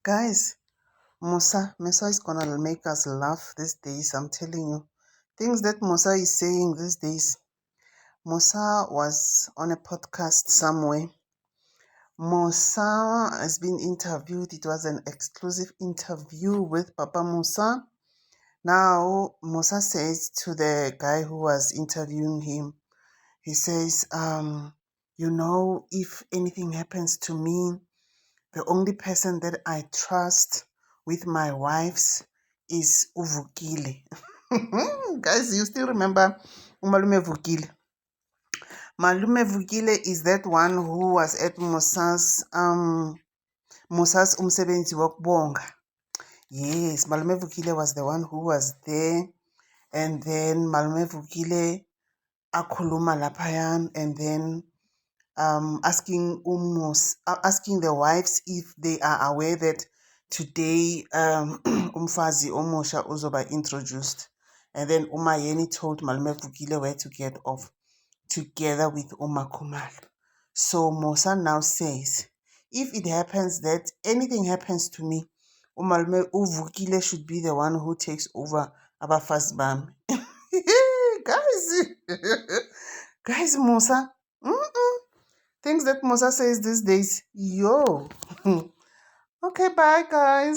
Guys, Musa is gonna make us laugh these days, I'm telling you. Things that Musa is saying these days. Musa was on a podcast somewhere. Musa has been interviewed. It was an exclusive interview with Papa Musa. Now, Musa says to the guy who was interviewing him, he says, if anything happens to me, the only person that I trust with my wives is Uvukile. Guys, you still remember Umalume Vukile? Malume Vukile is that one who was at Musa's umsebenzi wokubonga. Yes, Malume Vukile was the one who was there, and then Malume Vukile akhuluma laphayan, and then asking the wives if they are aware that today umfazi omusha uzoba introduced, and then Umayeni told Malume Vukile where to get off together with Umakumal. So Musa now says, if it happens that anything happens to me, Umalume Uvukile should be the one who takes over abafazi bami. guys, Musa. Things that Musa says these days. Yo. Okay, bye, guys.